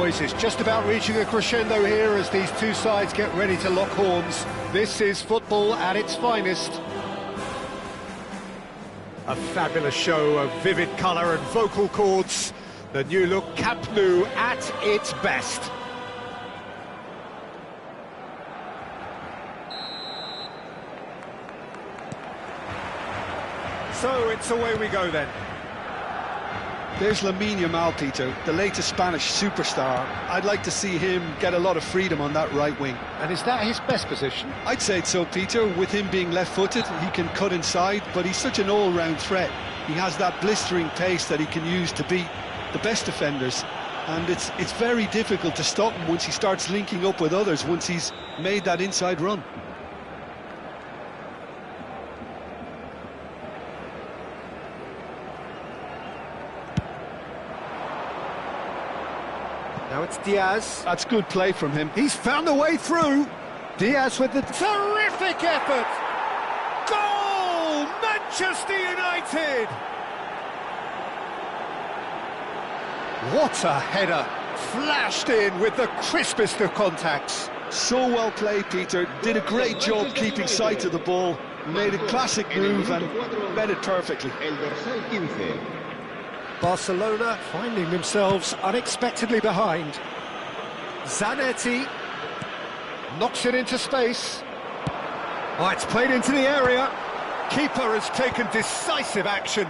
boys, it's just about reaching a crescendo here as these two sides get ready to lock horns. This is football at its finest. A fabulous show of vivid colour and vocal cords. The new look Camp Nou at its best. So it's away we go then. There's Lamine Yamal, Peter, the latest Spanish superstar. I'd like to see him get a lot of freedom on that right wing. And is that his best position? I'd say so, Peter. With him being left-footed, he can cut inside, but he's such an all-round threat. He has that blistering pace that he can use to beat the best defenders. And it's very difficult to stop him once he starts linking up with others, once he's made that inside run. Now it's Diaz. That's good play from him. He's found a way through. Diaz with the terrific effort. Goal! Manchester United! What a header. Flashed in with the crispest of contacts. So well played, Peter. Did a great job keeping sight of the ball. Made a classic move and read it perfectly. Barcelona finding themselves unexpectedly behind. Zanetti knocks it into space. Oh, it's played into the area. Keeper has taken decisive action.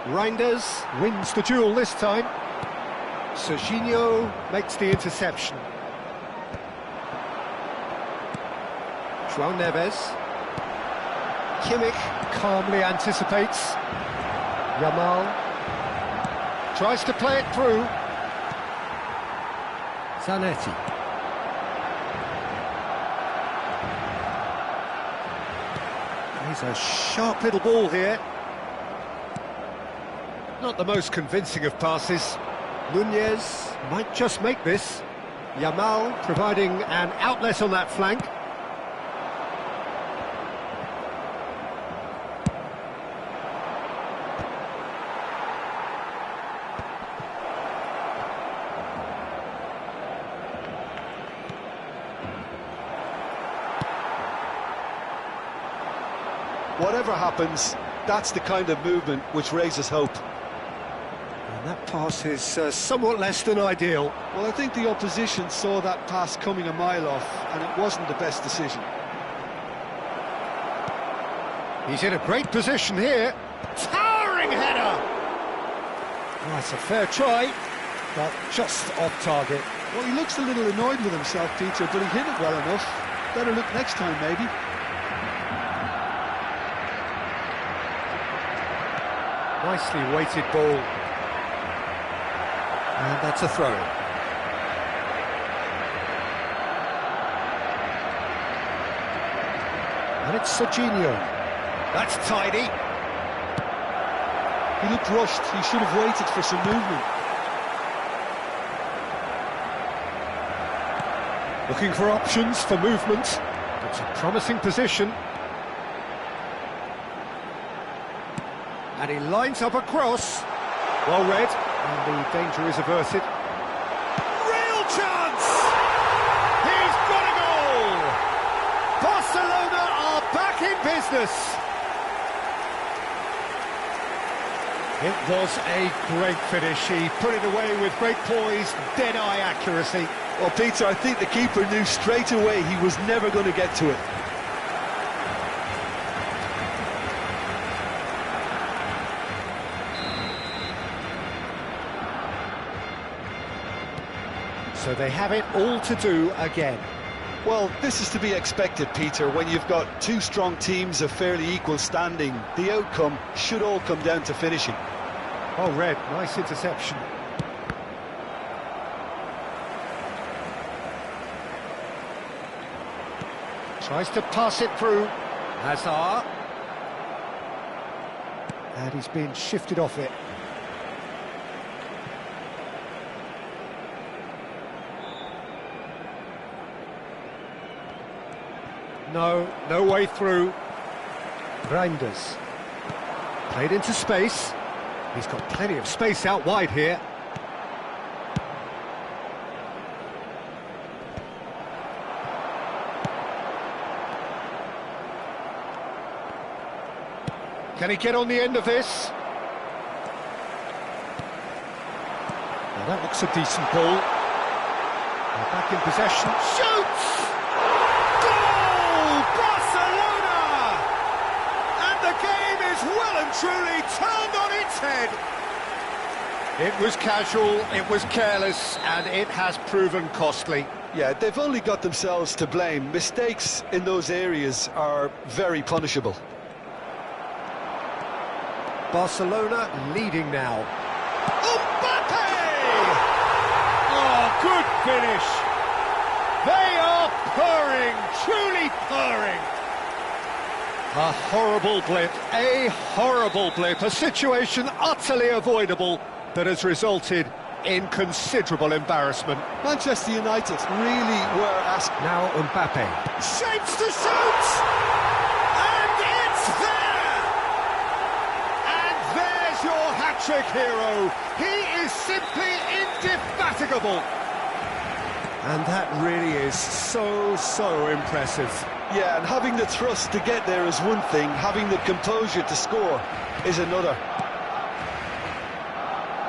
Reinders wins the duel this time. Serginho makes the interception. João Neves. Kimmich calmly anticipates. Yamal tries to play it through. Zanetti. He's a sharp little ball here. Not the most convincing of passes. Nunez might just make this. Yamal providing an outlet on that flank. Whatever happens, that's the kind of movement which raises hope. And that pass is somewhat less than ideal. Well, I think the opposition saw that pass coming a mile off, and it wasn't the best decision. He's in a great position here. Towering header! Oh, that's a fair try, but just off target. Well, he looks a little annoyed with himself, Peter, but he hit it well enough. Better look next time, maybe. Nicely weighted ball. And that's a throw-in. And it's Serginho. That's tidy. He looked rushed. He should have waited for some movement. Looking for options for movement. It's a promising position. And he lines up a cross. Well read, and the danger is averted. Real chance! He's got a goal! Barcelona are back in business. It was a great finish. He put it away with great poise, dead-eye accuracy. Well, Peter, I think the keeper knew straight away he was never going to get to it. So they have it all to do again. Well, this is to be expected, Peter. When you've got two strong teams of fairly equal standing, the outcome should all come down to finishing. Oh, Red, nice interception. Tries to pass it through. Hazard. And he's been shifted off it. No way through. Reinders. Played into space. He's got plenty of space out wide here. Can he get on the end of this? Well, that looks a decent ball. They're back in possession. Shoots! Goal! Barcelona! And the game is well and truly turned on its head. It was casual, it was careless, and it has proven costly. Yeah, they've only got themselves to blame. Mistakes in those areas are very punishable. Barcelona leading now. Mbappe! Oh, good finish. They are purring, truly purring. A horrible blip, a situation utterly avoidable that has resulted in considerable embarrassment. Manchester United really were asked. Now Mbappe. Shapes to shoot! And it's there! And there's your hat-trick hero. He is simply indefatigable. And that really is so impressive. Yeah, and having the thrust to get there is one thing, having the composure to score is another.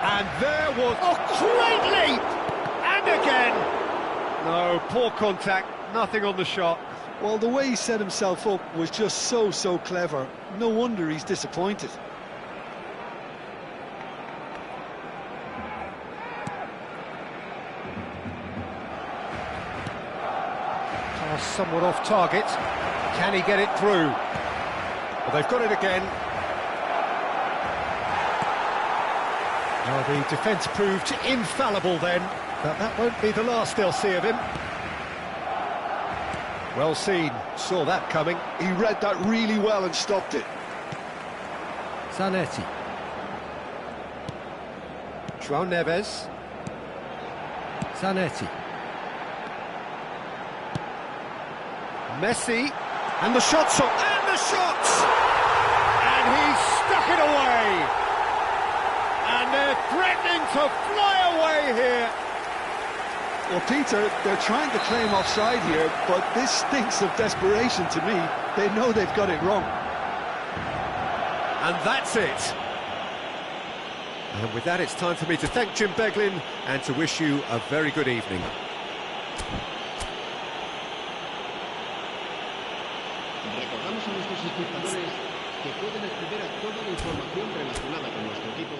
And there was a great leap! And again! No, poor contact, nothing on the shot. Well, the way he set himself up was just so clever. No wonder he's disappointed. Pass somewhat off target. Can he get it through? Well, they've got it again. Well, the defence proved infallible then, but that won't be the last they'll see of him. Well seen, saw that coming. He read that really well and stopped it. Zanetti. João Neves. Zanetti. Messi. And the shots up. And the shots! And he's stuck it away. And they're threatening to fly away here. Well, Peter, they're trying to claim offside here, but this stinks of desperation to me. They know they've got it wrong. And that's it. And with that, it's time for me to thank Jim Beglin and to wish you a very good evening. Recordamos a nuestros espectadores que pueden acceder a toda la información relacionada con nuestro equipo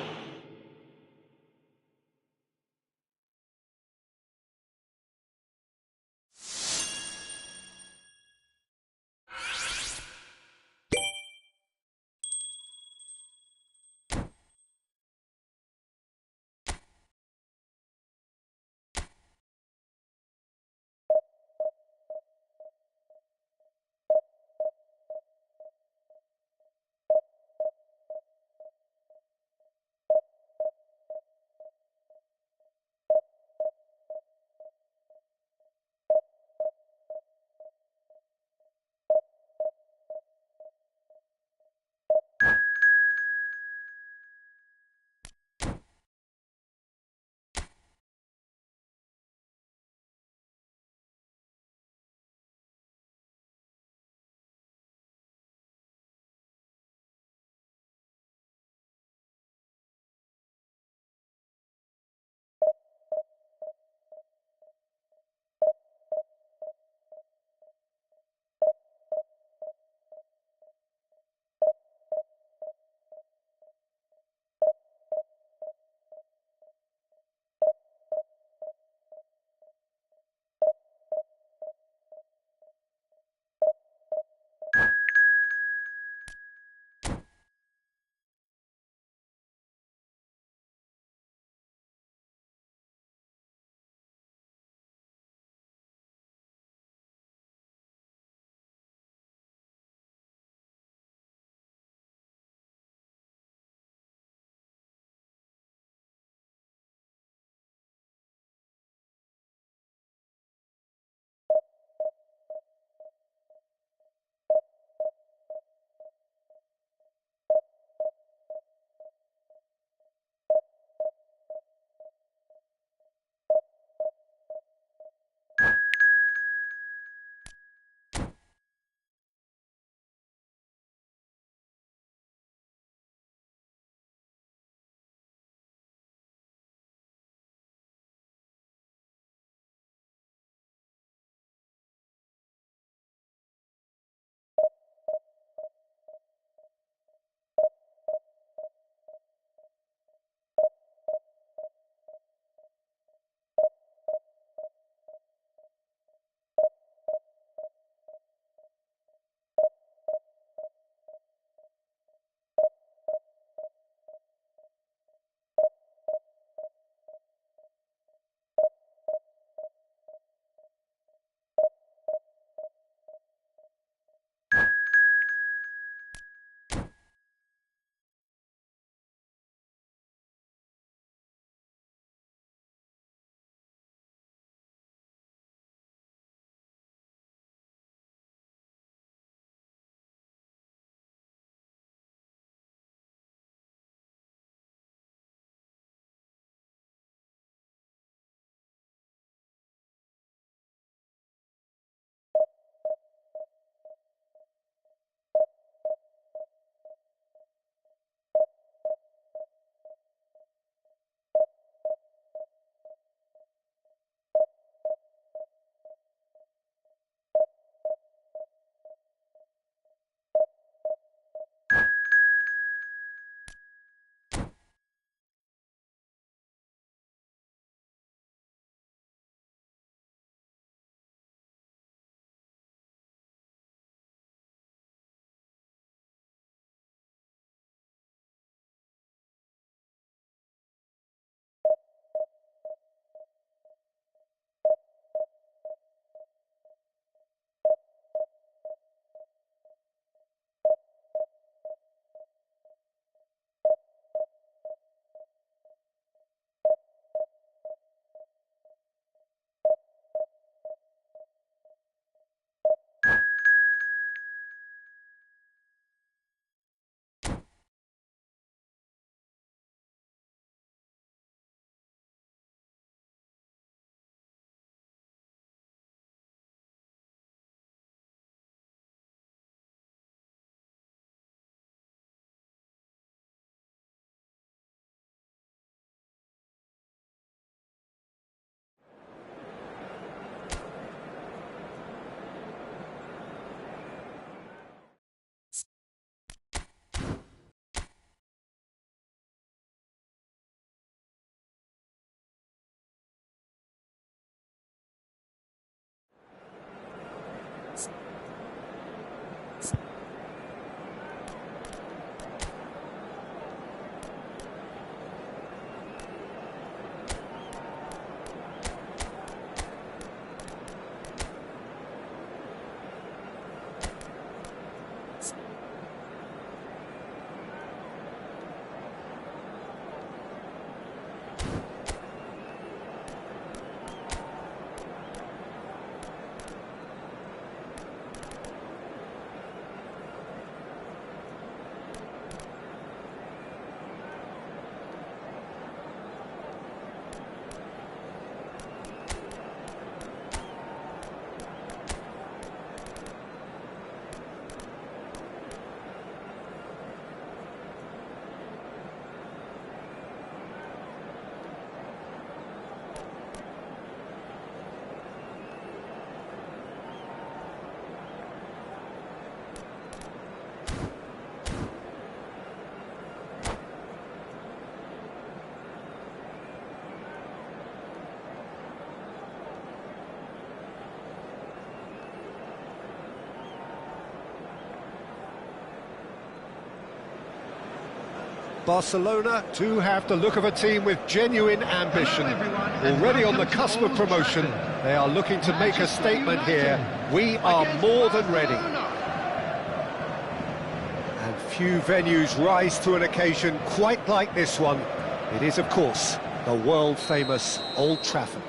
Barcelona do have the look of a team with genuine ambition. Already on the cusp of promotion, they are looking to make a statement here. We are more than ready. And few venues rise to an occasion quite like this one. It is, of course, the world-famous Old Trafford.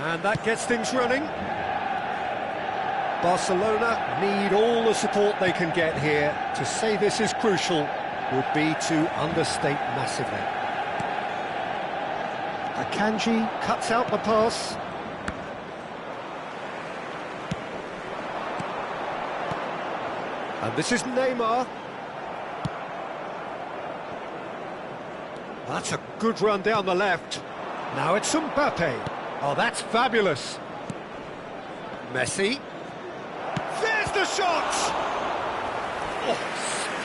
And that gets things running. Barcelona need all the support they can get here. To say this is crucial would be to understate massively. Akanji cuts out the pass. And this is Neymar. That's a good run down the left. Now it's Mbappe. Oh, that's fabulous. Messi. There's the shot! Oh,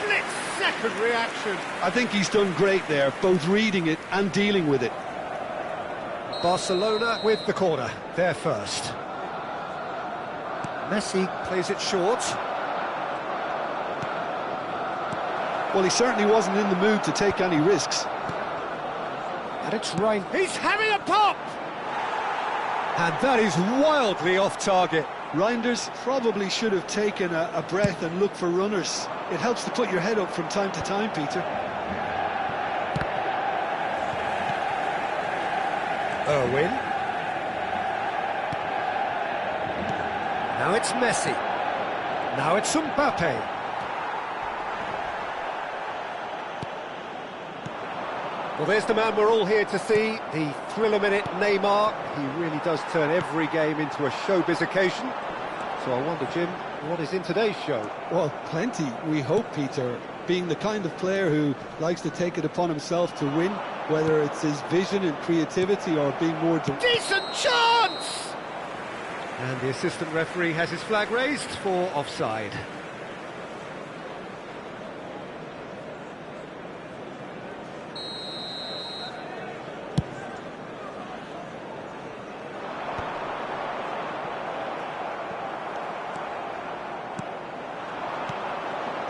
split-second reaction. I think he's done great there, both reading it and dealing with it. Barcelona with the corner, they're first. Messi plays it short. Well, he certainly wasn't in the mood to take any risks. And it's Ryan. He's having a pop! And that is wildly off target. Reinders probably should have taken a breath and looked for runners. It helps to put your head up from time to time, Peter. Irwin. Now it's Messi. Now it's Mbappe. Well, there's the man we're all here to see, the thriller-minute Neymar. He really does turn every game into a showbiz occasion. So I wonder, Jim, what is in today's show? Well, plenty, we hope, Peter. Being the kind of player who likes to take it upon himself to win, whether it's his vision and creativity or being more... Decent chance! And the assistant referee has his flag raised for offside.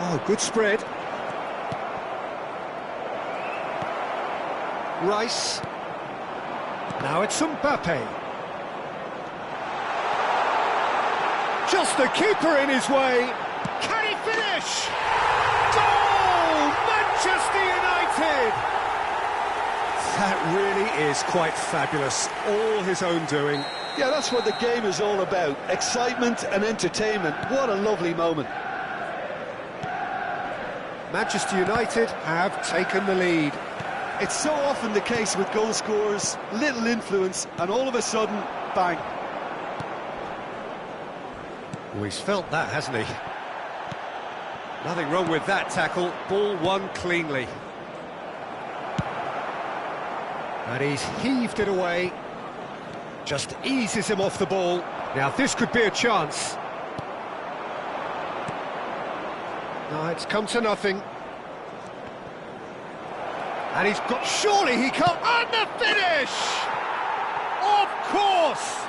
Oh, good spread. Rice. Now it's Mbappe. Just the keeper in his way. Can he finish? Goal! Manchester United! That really is quite fabulous. All his own doing. Yeah, that's what the game is all about. Excitement and entertainment. What a lovely moment. Manchester United have taken the lead. It's so often the case with goal scorers, little influence, and all of a sudden, bang. Oh, he's felt that, hasn't he? Nothing wrong with that tackle. Ball won cleanly. And he's heaved it away. Just eases him off the ball. Now, this could be a chance. No, it's come to nothing. And he's got... Surely he can't... And the finish! Of course!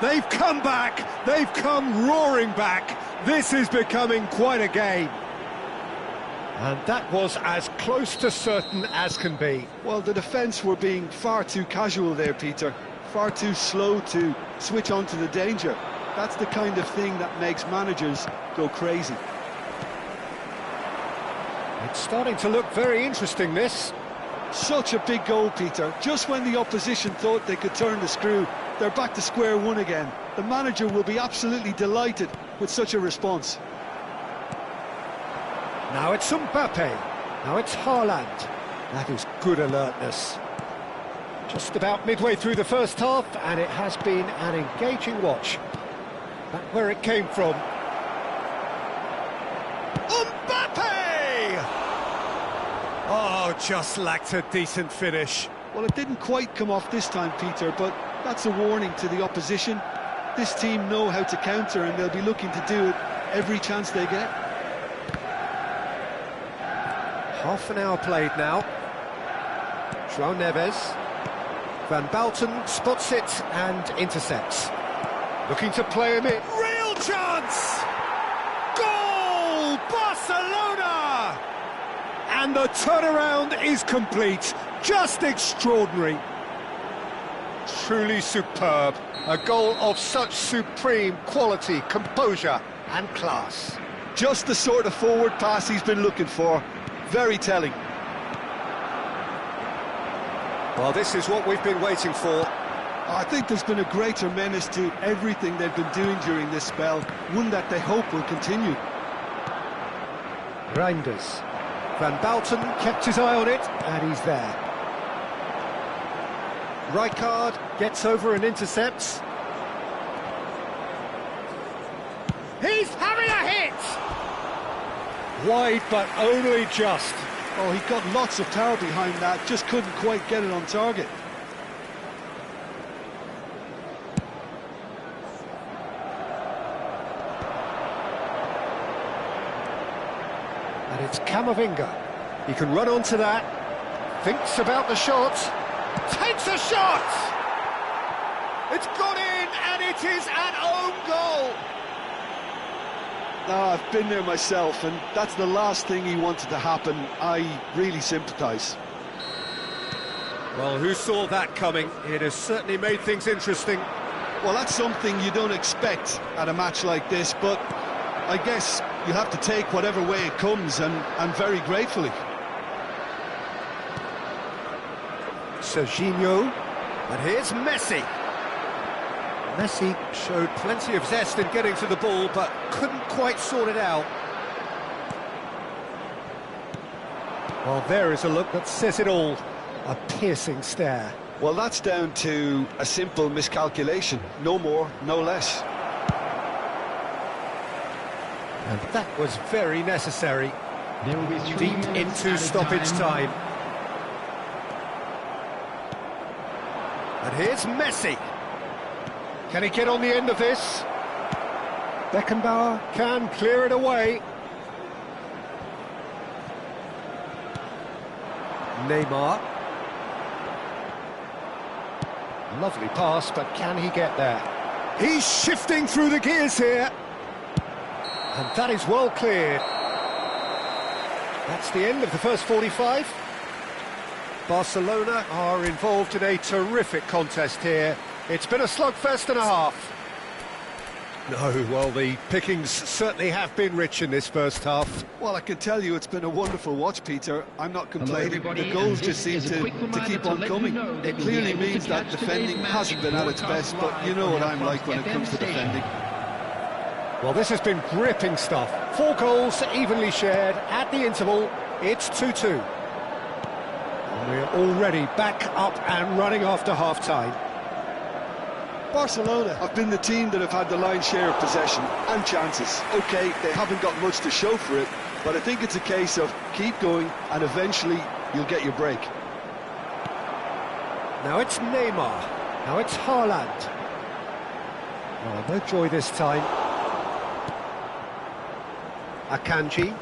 They've come back. They've come roaring back. This is becoming quite a game. And that was as close to certain as can be. Well, the defence were being far too casual there, Peter. Far too slow to switch on to the danger. That's the kind of thing that makes managers go crazy. It's starting to look very interesting, this. Such a big goal, Peter. Just when the opposition thought they could turn the screw, they're back to square one again. The manager will be absolutely delighted with such a response. Now it's Mbappe. Now it's Haaland. That is good alertness. Just about midway through the first half, and it has been an engaging watch. Back where it came from. Mbappe! Oh, just lacked a decent finish. Well, it didn't quite come off this time, Peter, but that's a warning to the opposition. This team know how to counter, and they'll be looking to do it every chance they get. Half an hour played now. João Neves. Van Balten spots it and intercepts. Looking to play him in. Real chance! Goal! Barcelona! And the turnaround is complete. Just extraordinary. Truly superb. A goal of such supreme quality, composure and class. Just the sort of forward pass he's been looking for. Very telling. Well, this is what we've been waiting for. I think there's been a greater menace to everything they've been doing during this spell, one that they hope will continue. Reinders. Van Bouten kept his eye on it, and he's there. Rijkaard gets over and intercepts. He's having a hit! Wide, but only just. Oh, he got lots of power behind that, just couldn't quite get it on target. And it's Camavinga. He can run onto that. Thinks about the shot. Takes a shot! It's gone in, and it is an own goal! I've been there myself, and that's the last thing he wanted to happen. I really sympathise. Well, who saw that coming? It has certainly made things interesting. Well, that's something you don't expect at a match like this, but I guess you have to take whatever way it comes, and very gratefully. Serginho, and here's Messi. Messi showed plenty of zest in getting to the ball, but couldn't quite sort it out. Well, there is a look that says it all. A piercing stare. Well, that's down to a simple miscalculation. No more, no less. And that was very necessary. There will be 3 Deep minutes into added stoppage time. And here's Messi. Can he get on the end of this? Beckenbauer can clear it away. Neymar. Lovely pass, but can he get there? He's shifting through the gears here. And that is well cleared. That's the end of the first 45. Barcelona are involved in a terrific contest here. It's been a slugfest and a half. No, well, the pickings certainly have been rich in this first half. Well, I can tell you it's been a wonderful watch, Peter. I'm not complaining. everybody, The goals and just this seem is a quick to reminder keep to on let you coming. know that It you'll be clearly able to means that catch today's defending match hasn't been at its broadcast best, but you know live what on I'm your like when it FM comes to station. defending. Well, this has been gripping stuff. 4 goals evenly shared at the interval. It's 2-2. And we're already back up and running after half-time. Barcelona have been the team that have had the lion's share of possession and chances. OK, they haven't got much to show for it, but I think it's a case of keep going and eventually you'll get your break. Now it's Neymar. Now it's Haaland. Oh, no joy this time. Akanji.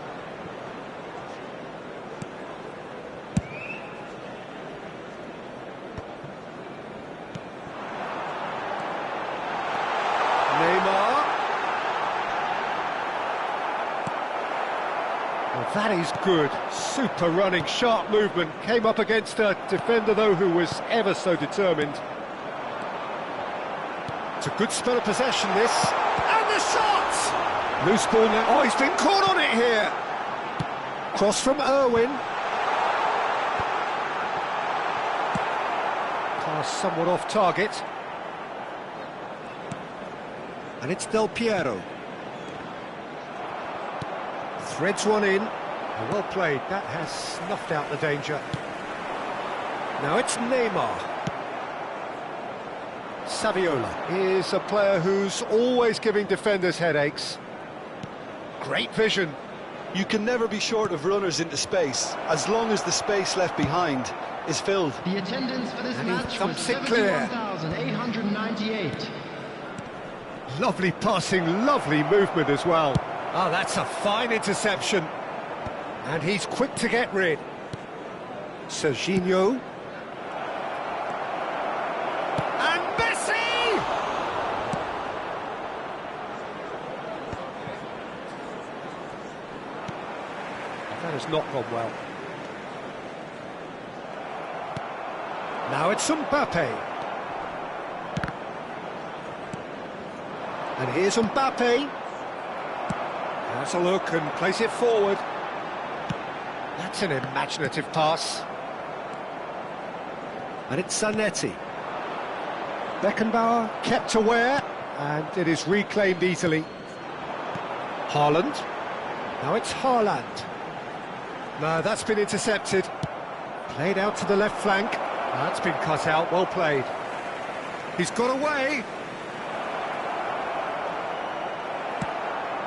Neymar. Well, that is good. Super running, sharp movement. Came up against a defender, though, who was ever so determined. It's a good spell of possession, this. And the shot! Loose ball now. Oh, he's been caught on it here. Cross from Irwin. Pass somewhat off target. And it's Del Piero. Threads one in. Well played. That has snuffed out the danger. Now it's Neymar. Saviola is a player who's always giving defenders headaches. Great vision. You can never be short of runners into space, as long as the space left behind is filled. The attendance for this And he match was thumps it clear. 71,898. Lovely passing, lovely movement as well. Oh, that's a fine interception. And he's quick to get rid. Serginho. And Messi! That has not gone well. Now it's Mbappe. And here's Mbappe. Has a look and plays it forward. That's an imaginative pass. And it's Zanetti. Beckenbauer kept aware, and it is reclaimed easily. Haaland. Now it's Haaland. No, that's been intercepted. Played out to the left flank. That's been cut out, well played. He's got away.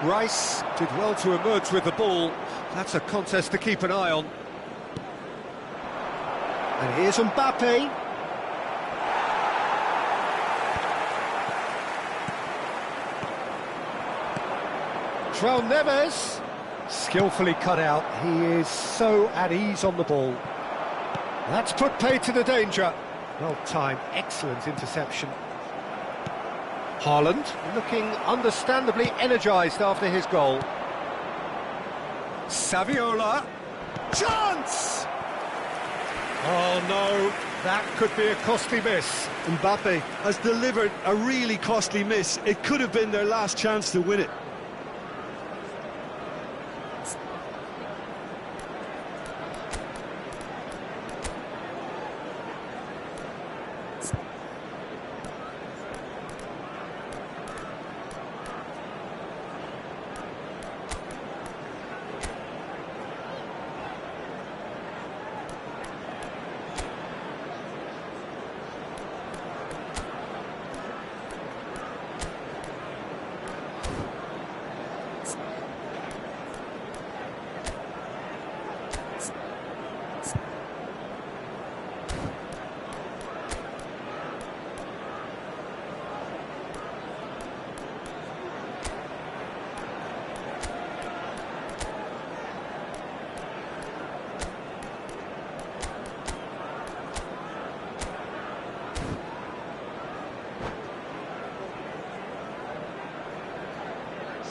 Rice did well to emerge with the ball. That's a contest to keep an eye on. And here's Mbappe. João Neves, skillfully cut out. He is so at ease on the ball. That's put paid to the danger. Well timed, excellent interception. Haaland looking understandably energised after his goal. Saviola, chance! Oh no, that could be a costly miss. Mbappe has delivered a really costly miss. It could have been their last chance to win it.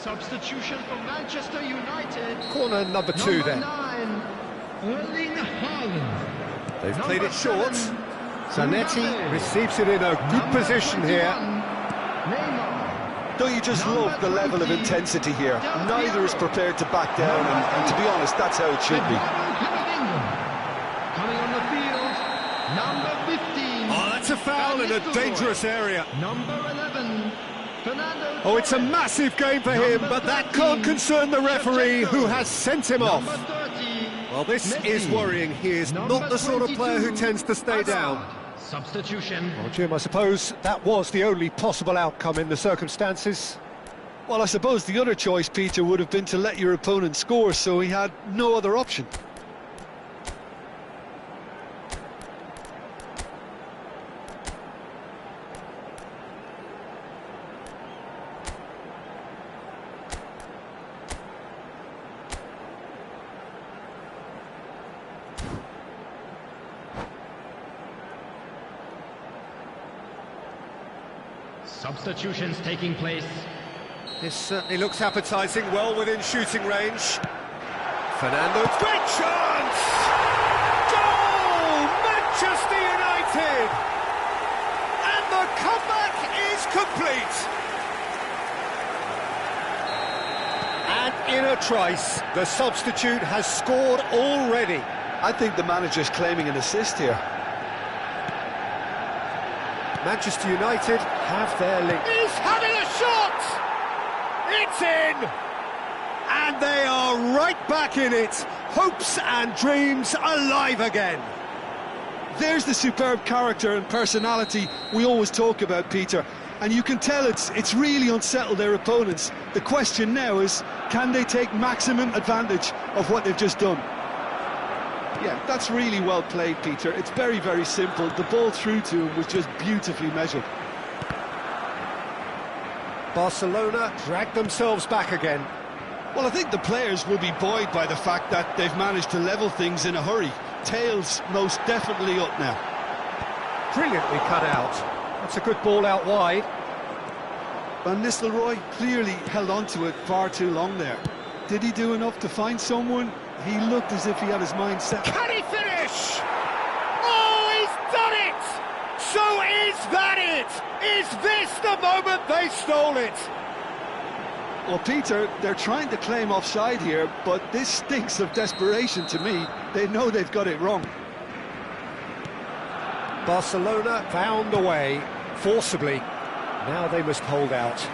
Substitution for Manchester United. Corner number 2 then. 9, Erling Haaland. They've played it short. Zanetti receives it in a good position here. Neymar. Don't you just love the level of intensity here? Neither is prepared to back down, and to be honest, that's how it should be. Coming on the field, number 15. Oh, that's a foul in a dangerous area. Number 11. Fernando. Oh, it's a massive game for him, but that can't concern the referee who has sent him off. Well, this is worrying. He is not the sort of player who tends to stay down. Substitution. Well, Jim, I suppose that was the only possible outcome in the circumstances. Well, I suppose the other choice, Peter, would have been to let your opponent score, so he had no other option. Substitutions taking place. This certainly looks appetising, well within shooting range. Fernando, great chance! Goal! Manchester United! And the comeback is complete! And in a trice, the substitute has scored already. I think the manager's claiming an assist here. Manchester United have their link. He's having a shot! It's in! And they are right back in it. Hopes and dreams alive again. There's the superb character and personality we always talk about, Peter. And you can tell it's really unsettled their opponents. The question now is, can they take maximum advantage of what they've just done? Yeah, that's really well played, Peter. It's very, very simple. The ball through to him was just beautifully measured. Barcelona drag themselves back again. Well, I think the players will be buoyed by the fact that they've managed to level things in a hurry. Tails most definitely up now. Brilliantly cut out. That's a good ball out wide. Van Nistelrooy clearly held on to it far too long there. Did he do enough to find someone? He looked as if he had his mind set. Can he finish? Oh, he's done it! Is this the moment they stole it? Well, Peter, they're trying to claim offside here, but this stinks of desperation to me. They know they've got it wrong. Barcelona found a way, forcibly. Now they must hold out.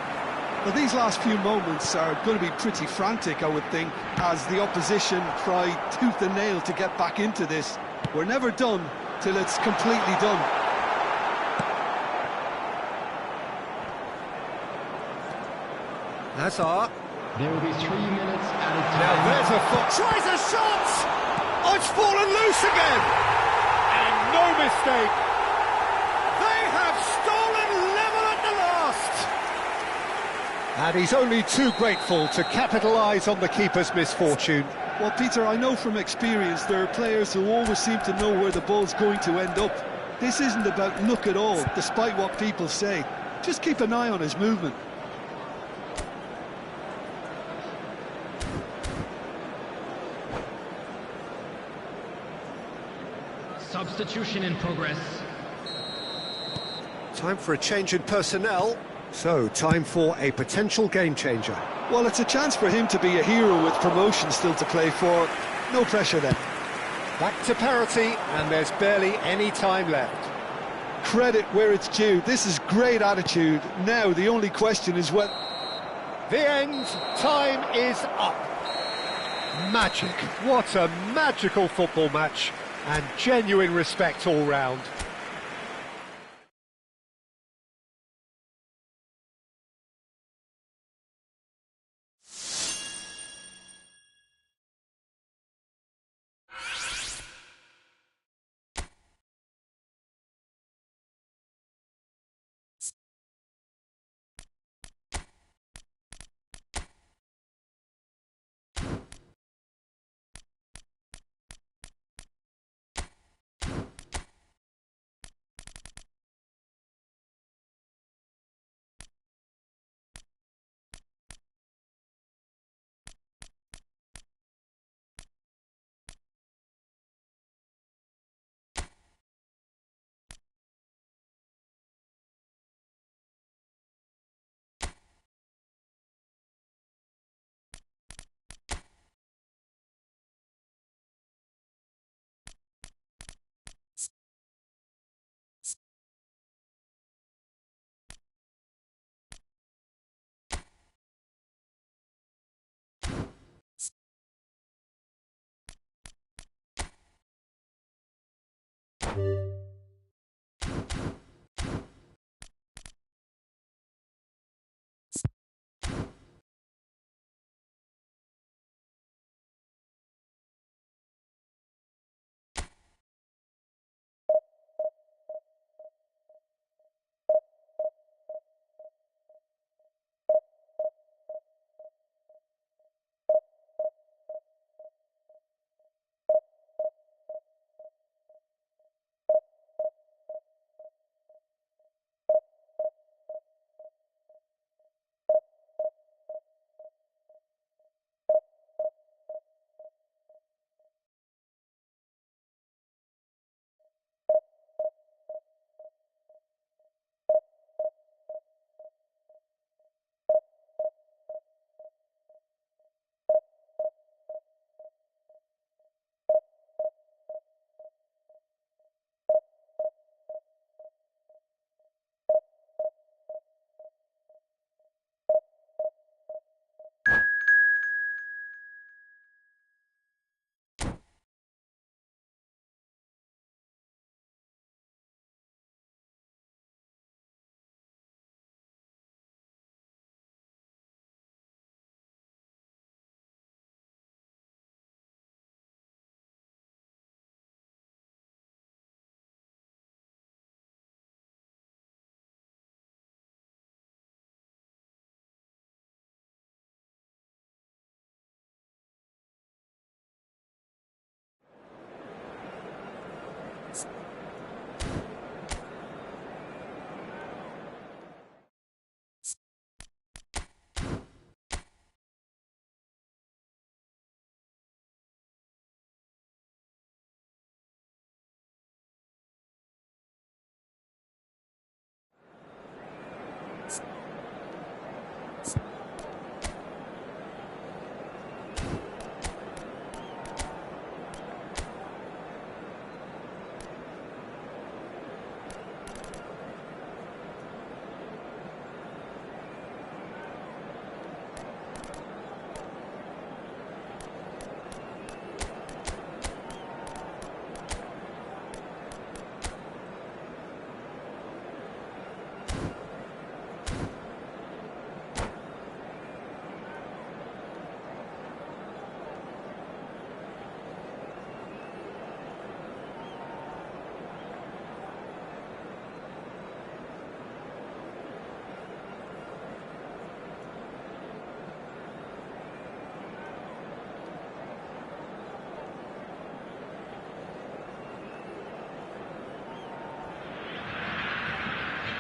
Well, these last few moments are going to be pretty frantic, I would think, as the opposition try tooth and nail to get back into this. We're never done till it's completely done. Hazard. There will be 3 minutes added time. Now there's a foot. Tries a shot! Oh, it's fallen loose again! And no mistake. They have stolen level at the last. And he's only too grateful to capitalise on the keeper's misfortune. Well, Peter, I know from experience there are players who always seem to know where the ball's going to end up. This isn't about luck at all, despite what people say. Just keep an eye on his movement. Substitution in progress. Time for a change in personnel. So, time for a potential game changer. Well, it's a chance for him to be a hero with promotion still to play for. No pressure then. Back to parity, and there's barely any time left. Credit where it's due. This is great attitude. Now, the only question is what... The end. Time is up. Magic. What a magical football match. And genuine respect all round.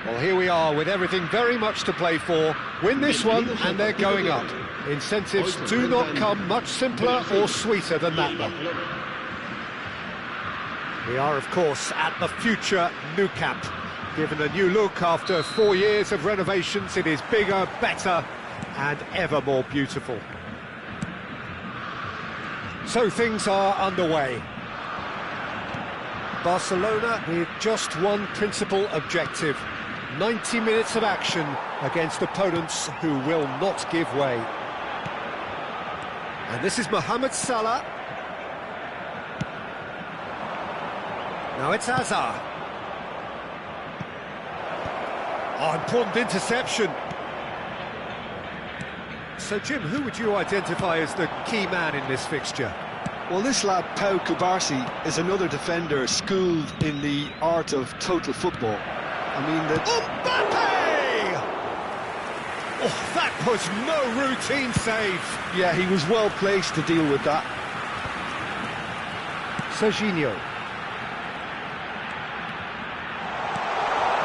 Well, here we are with everything very much to play for. Win this one and they're going up. Incentives do not come much simpler or sweeter than that one. We are, of course, at the future Nou Camp. Given a new look after 4 years of renovations, it is bigger, better and ever more beautiful. So things are underway. Barcelona with just one principal objective: 90 minutes of action against opponents who will not give way. And this is Mohamed Salah. Now it's Hazard. Oh, important interception. So, Jim, who would you identify as the key man in this fixture? Well, this lad, Pau Cubarsí, is another defender schooled in the art of total football. I mean, Mbappe! Oh, that was no routine save. Yeah, he was well placed to deal with that. Serginho.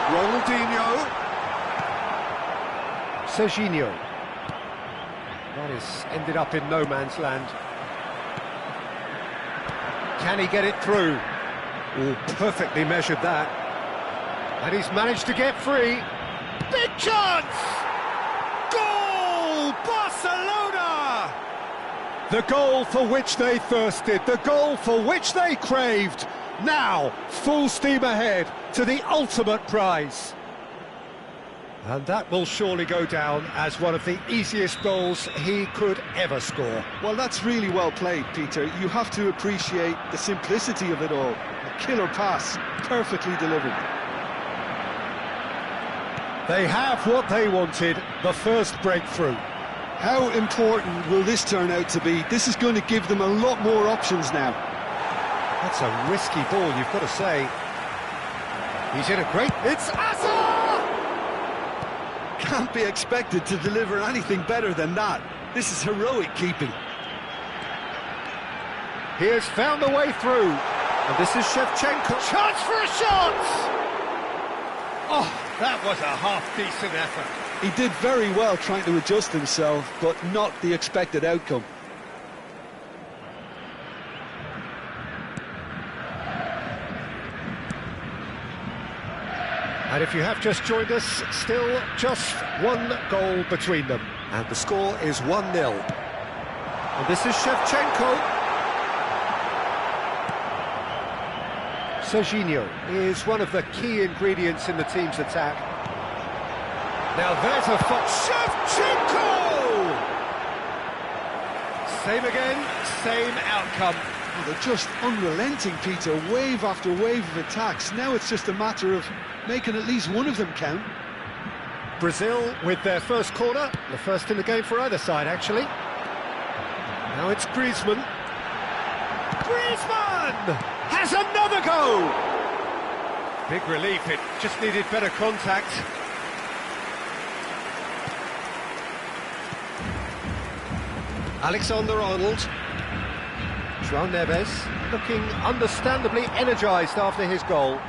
Ronaldinho. Serginho. That has ended up in no man's land. Can he get it through? Oh, perfectly measured that. And he's managed to get free. Big chance! Goal! Barcelona! The goal for which they thirsted, the goal for which they craved. Now, full steam ahead to the ultimate prize. And that will surely go down as one of the easiest goals he could ever score. Well, that's really well played, Peter. You have to appreciate the simplicity of it all. A killer pass, perfectly delivered. They have what they wanted, the first breakthrough. How important will this turn out to be? This is going to give them a lot more options now. That's a risky ball, you've got to say. He's in a great... It's Hazard! Can't be expected to deliver anything better than that. This is heroic keeping. He has found a way through. And this is Shevchenko. Chance for a shot! Oh, that was a half-decent effort. He did very well trying to adjust himself, but not the expected outcome. And if you have just joined us, still just one goal between them. And the score is 1-0. And this is Shevchenko. Serginho is one of the key ingredients in the team's attack. Now there's a fox. Shevchenko! Same again, same outcome. Well, they're just unrelenting, Peter. Wave after wave of attacks. Now it's just a matter of making at least one of them count. Brazil with their first corner, the first in the game for either side, actually. Now it's Griezmann. Griezmann has another go! Big relief, it just needed better contact. Alexander-Arnold. João Neves looking understandably energised after his goal.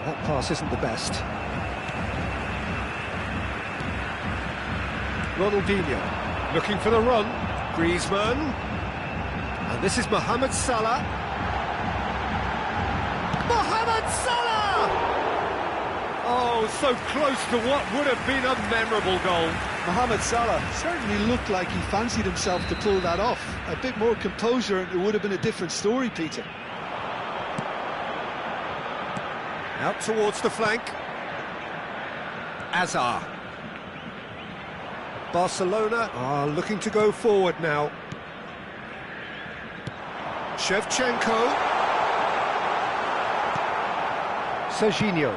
That pass isn't the best. Ronaldinho looking for the run. Griezmann. And this is Mohamed Salah. Mohamed Salah! Oh, so close to what would have been a memorable goal. Mohamed Salah certainly looked like he fancied himself to pull that off. A bit more composure and it would have been a different story, Peter. Out towards the flank. Azar. Barcelona are looking to go forward now. Shevchenko. Serginho.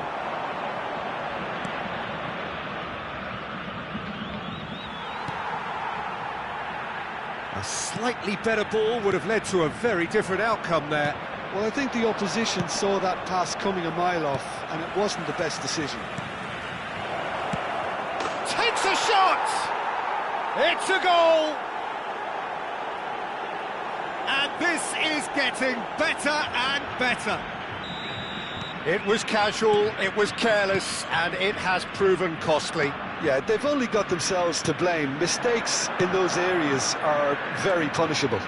A slightly better ball would have led to a very different outcome there. Well, I think the opposition saw that pass coming a mile off, and it wasn't the best decision. Takes a shot! It's a goal! And this is getting better and better. It was casual, it was careless, and it has proven costly. Yeah, they've only got themselves to blame. Mistakes in those areas are very punishable.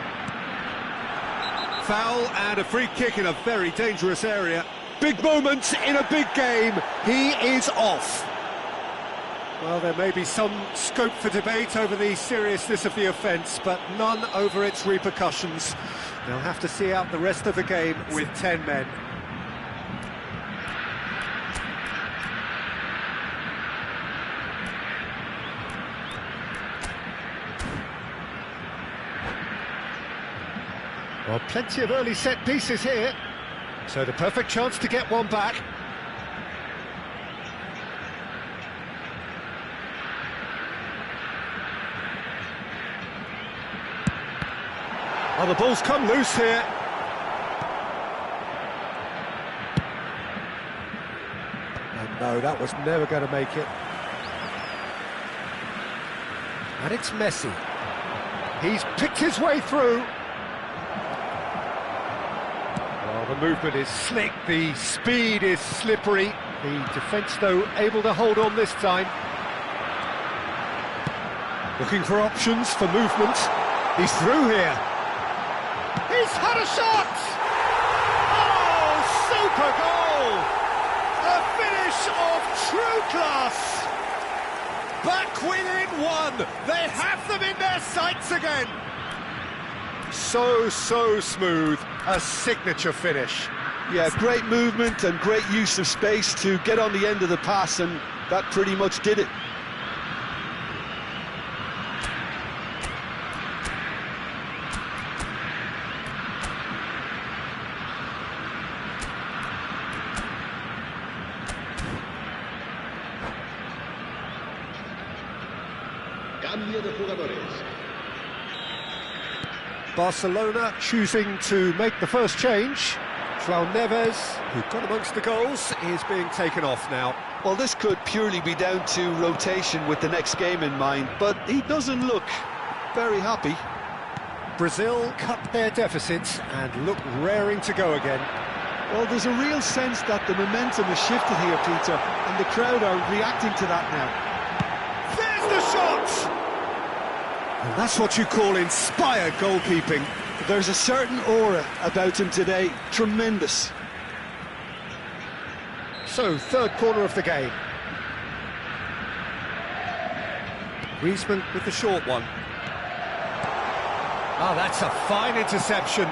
Foul and a free kick in a very dangerous area. Big moment in a big game. He is off. Well, there may be some scope for debate over the seriousness of the offence, but none over its repercussions. They'll have to see out the rest of the game with 10 men. Well, plenty of early set pieces here, so the perfect chance to get one back. Oh, the ball's come loose here. And no, that was never going to make it. And it's Messi. He's picked his way through. The movement is slick, the speed is slippery. The defence, though, able to hold on this time. Looking for options for movement. He's through here. He's had a shot! Oh, super goal! A finish of true class! Back within one. They have them in their sights again. So smooth. A signature finish. Yeah, great movement and great use of space to get on the end of the pass, and that pretty much did it. Cambio de jugadores. Barcelona choosing to make the first change. João Neves, who got amongst the goals, is being taken off now. Well, this could purely be down to rotation with the next game in mind, but he doesn't look very happy. Brazil cut their deficits and look raring to go again. Well, there's a real sense that the momentum has shifted here, Peter, and the crowd are reacting to that now. There's the shot! And that's what you call inspired goalkeeping. There's a certain aura about him today. Tremendous. So, third corner of the game. Griezmann with the short one. Ah, that's a fine interception.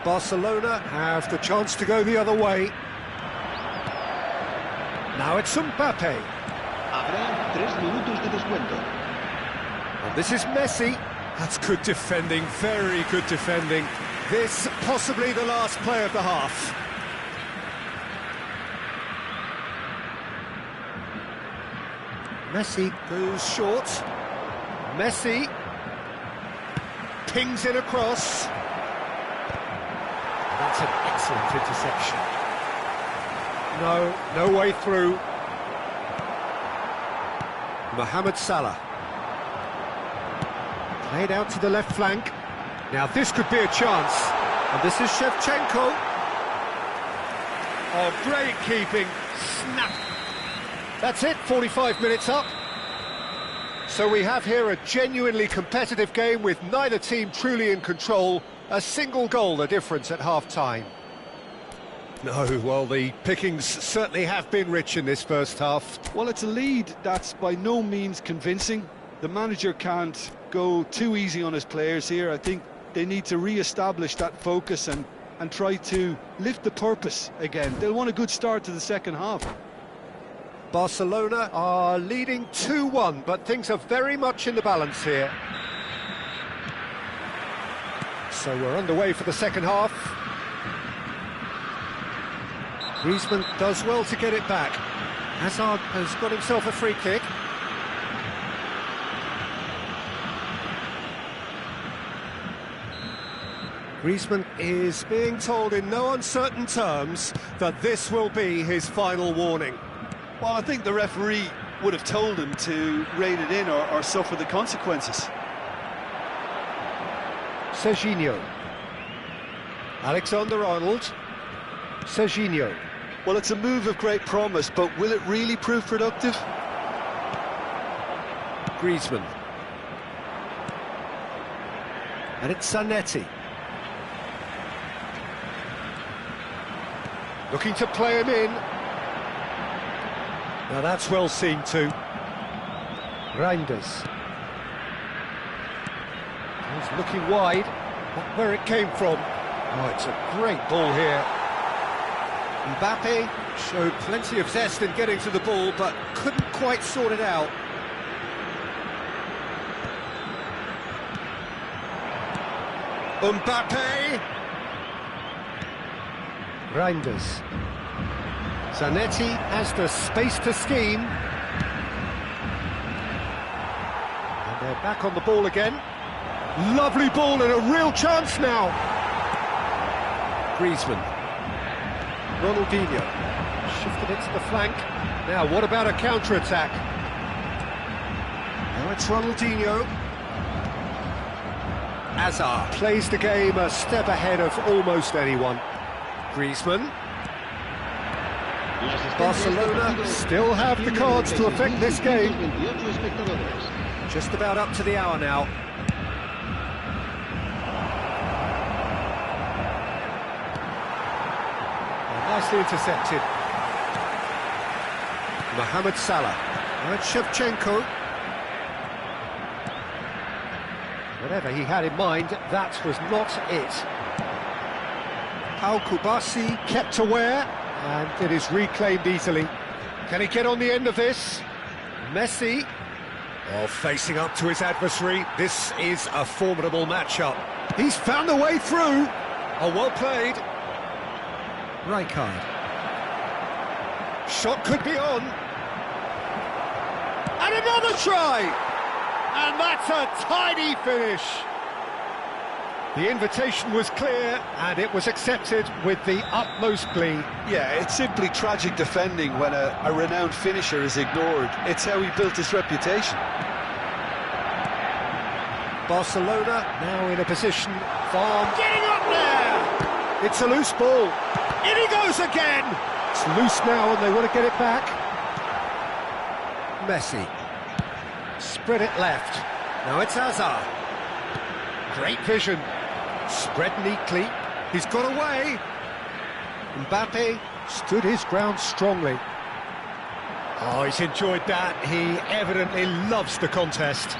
Barcelona have the chance to go the other way. Now it's Mbappe. Habrá 3 minutos de descuento. And this is Messi. That's good defending, very good defending. This possibly the last play of the half. Messi goes short. Messi pings in across. That's an excellent interception. No way through. Mohamed Salah. Played out to the left flank. Now this could be a chance. And this is Shevchenko. Oh, great keeping. Snap. That's it, 45 minutes up. So we have here a genuinely competitive game with neither team truly in control. A single goal the difference at half-time. No, well, the pickings certainly have been rich in this first half. Well, it's a lead that's by no means convincing. The manager can't go too easy on his players here. I think they need to re-establish that focus and try to lift the purpose again. They'll want a good start to the second half. Barcelona are leading 2-1, but things are very much in the balance here. So we're underway for the second half. Griezmann does well to get it back. Hazard has got himself a free kick. Griezmann is being told in no uncertain terms that this will be his final warning. Well, I think the referee would have told him to rein it in or suffer the consequences. Serginho. Alexander-Arnold. Serginho. Well, it's a move of great promise, but will it really prove productive? Griezmann. And it's Zanetti. Looking to play him in. Now that's well seen too. Reinders. He's looking wide. Not where it came from. Oh, it's a great ball here. Mbappe showed plenty of zest in getting to the ball, but couldn't quite sort it out. Mbappe! Reinders. Zanetti has the space to scheme. And they're back on the ball again. Lovely ball and a real chance now. Griezmann. Ronaldinho shifted it to the flank. Now, what about a counter-attack? Now it's Ronaldinho. Hazard plays the game a step ahead of almost anyone. Griezmann. Barcelona still have the cards to affect this game. Just about up to the hour now. Nicely intercepted. Mohamed Salah. And Shevchenko. Whatever he had in mind, that was not it. Pau Kubasi kept aware, and it is reclaimed easily. Can he get on the end of this? Messi. Oh, facing up to his adversary. This is a formidable matchup. He's found a way through. Oh, well played. Rijkaard. Shot could be on. And another try! And that's a tidy finish. The invitation was clear, and it was accepted with the utmost glee. Yeah, it's simply tragic defending when a renowned finisher is ignored. It's how he built his reputation. Barcelona now in a position for getting up there! It's a loose ball. In he goes again! It's loose now and they want to get it back. Messi. Spread it left. Now it's Hazard. Great vision. Spread neatly. He's got away. Mbappe stood his ground strongly. Oh, he's enjoyed that. He evidently loves the contest.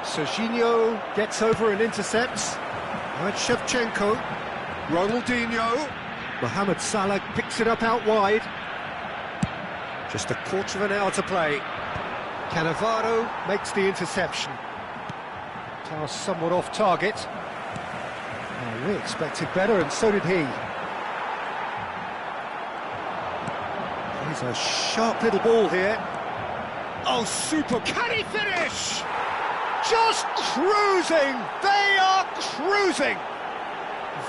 Serginho gets over and intercepts. Now it's Shevchenko. Ronaldinho. Mohamed Salah picks it up out wide. Just a quarter of an hour to play. Cannavaro makes the interception. Pass somewhat off target. Oh, we expected better, and so did he. Here's a sharp little ball here. Oh, super! Can he finish? Just cruising! They are cruising!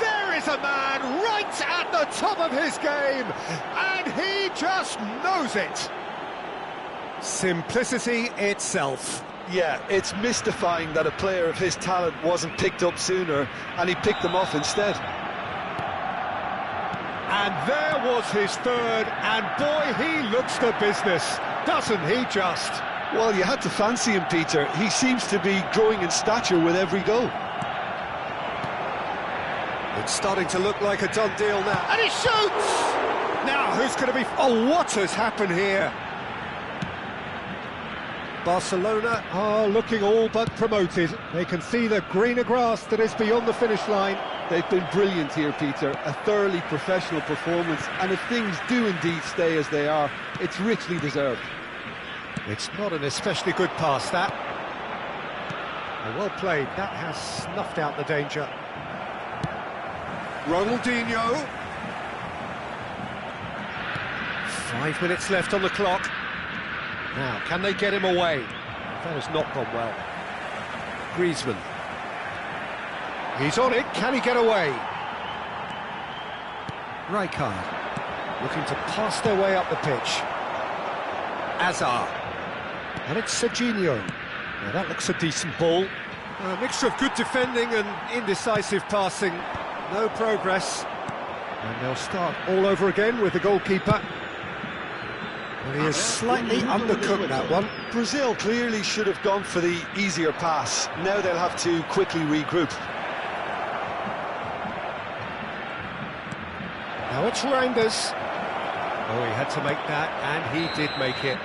There is a man right at the top of his game, and he just knows it. Simplicity itself. Yeah, it's mystifying that a player of his talent wasn't picked up sooner, and he picked them off instead. And there was his third, and boy, he looks the business, doesn't he just? Well, you had to fancy him, Peter. He seems to be growing in stature with every goal. It's starting to look like a done deal now. And he shoots! Now, who's going to be... Oh, what has happened here? Barcelona are looking all but promoted. They can see the greener grass that is beyond the finish line. They've been brilliant here, Peter. A thoroughly professional performance, and if things do indeed stay as they are, it's richly deserved. It's not an especially good pass, that. Well played. That has snuffed out the danger. Ronaldinho. 5 minutes left on the clock. Now, can they get him away? That has not gone well. Griezmann. He's on it. Can he get away? Rijkaard. Looking to pass their way up the pitch. Azar. And it's Serginho. Now that looks a decent ball. A mixture of good defending and indecisive passing. No progress. And they'll start all over again with the goalkeeper. Well, he has slightly undercooked that one. Brazil clearly should have gone for the easier pass. Now they'll have to quickly regroup. Now it's Reinders. Oh, he had to make that, and he did make it.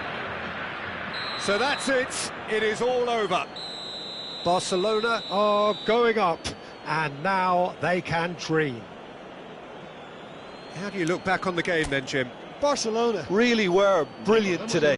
So that's it. It is all over. Barcelona are going up, and now they can dream. How do you look back on the game then, Jim? Barcelona really were brilliant today.